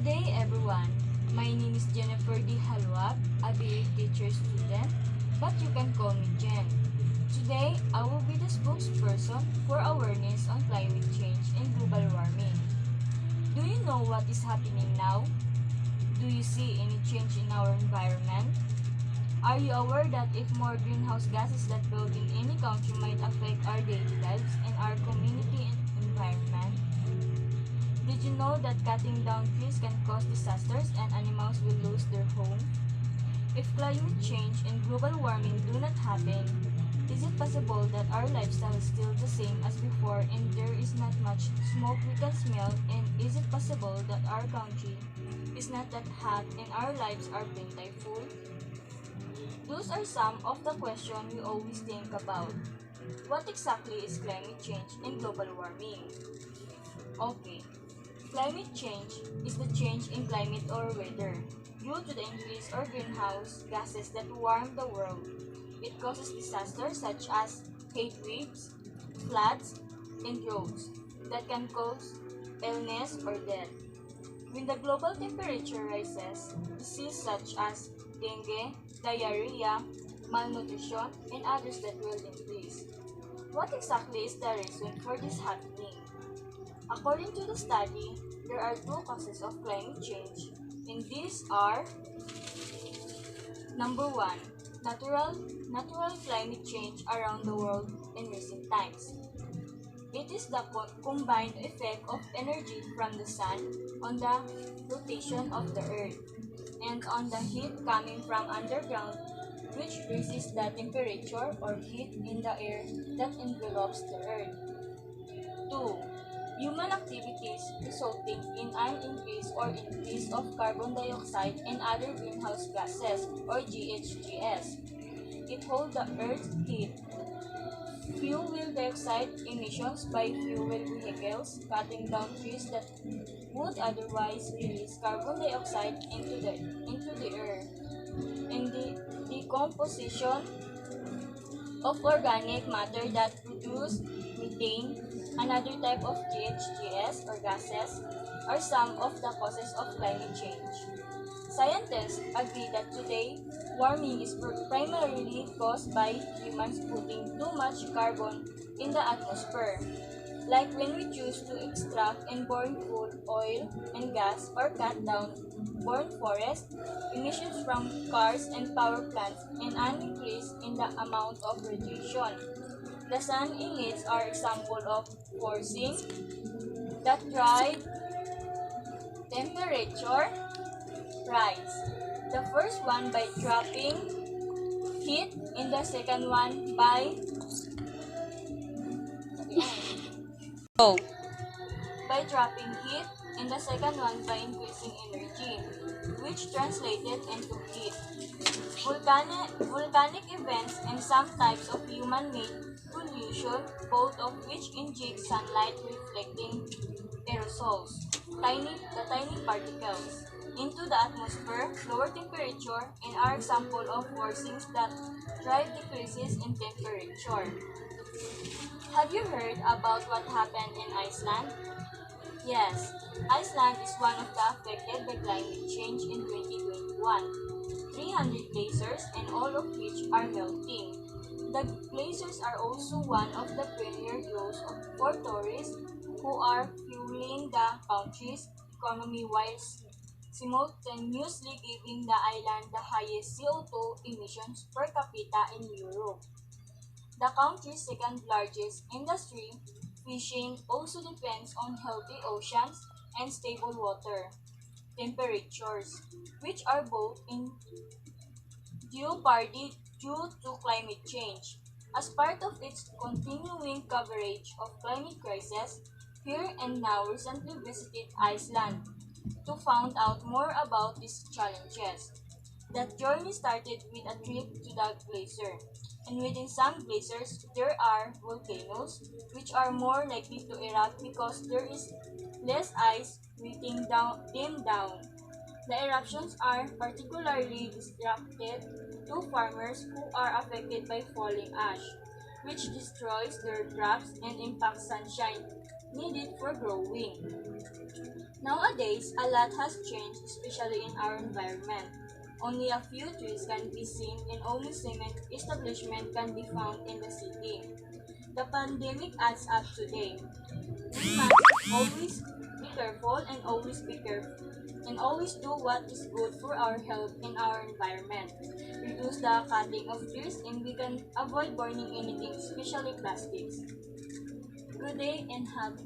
day, everyone. My name is Jennifer D. Halwab, a BA teacher student, but you can call me Jen. Today, I will be the spokesperson for awareness on climate change and global warming. Do you know what is happening now? Do you see any change in our environment? Are you aware that if more greenhouse gases that build in any country might affect our daily lives and our community and environment? Did you know that cutting down trees can cause disasters and animals will lose their home? If climate change and global warming do not happen, is it possible that our lifestyle is still the same as before and there is not much smoke we can smell? And is it possible that our country is not that hot and our lives are plentiful? Those are some of the questions we always think about. What exactly is climate change and global warming? Okay, climate change is the change in climate or weather due to the increase or greenhouse gases that warm the world. It causes disasters such as heat waves, floods, and droughts that can cause illness or death. When the global temperature rises, diseases such as dengue, diarrhea, malnutrition, and others that will increase. What exactly is the reason for this happening? According to the study, there are two causes of climate change, and these are: number one, natural climate change around the world in recent times. It is the combined effect of energy from the sun on the rotation of the earth and on the heat coming from underground, which raises the temperature or heat in the air that envelops the earth. 2. Human activities resulting in an increase or increase of carbon dioxide and other greenhouse gases or GHGs. It holds the Earth's heat. Fuel dioxide emissions by fuel vehicles, cutting down trees that would otherwise release carbon dioxide into the air, and the decomposition of organic matter that produce methane, another type of GHGs or gases, are some of the causes of climate change. Scientists agree that today, warming is primarily caused by humans putting too much carbon in the atmosphere, like when we choose to extract and burn coal, oil, and gas, or cut down burn forests, emissions from cars and power plants, and an increase in the amount of radiation. The sun emits are example of forcing the dry temperature rise. The first one by trapping heat, and the second one Go. by trapping heat, and the second one by increasing energy, which translated into heat. Volcanic events and some types of human-made pollution, both of which inject sunlight reflecting aerosols, the tiny particles, into the atmosphere, lower temperature, and are example of forcings that drive decreases in temperature. Have you heard about what happened in Iceland? Yes, Iceland is one of the affected by climate change in 2021. 300 glaciers and all of which are melting. The glaciers are also one of the premier draws for tourists who are fueling the country's economy while simultaneously giving the island the highest CO2 emissions per capita in Europe. The country's second largest industry, fishing, also depends on healthy oceans and stable water temperatures, which are both in jeopardy due to climate change. As part of its continuing coverage of climate crisis, Here and Now recently visited Iceland to find out more about these challenges. That journey started with a trip to the glacier, and within some glaciers there are volcanoes, which are more likely to erupt because there is less ice wetting them down. The eruptions are particularly destructive to farmers who are affected by falling ash, which destroys their crops and impacts sunshine needed for growing. Nowadays, a lot has changed, especially in our environment. Only a few trees can be seen and only cement establishment can be found in the city. The pandemic adds up today. We must always be careful and always be careful and always do what is good for our health and our environment. Reduce the cutting of trees and we can avoid burning anything, especially plastics. Good day and have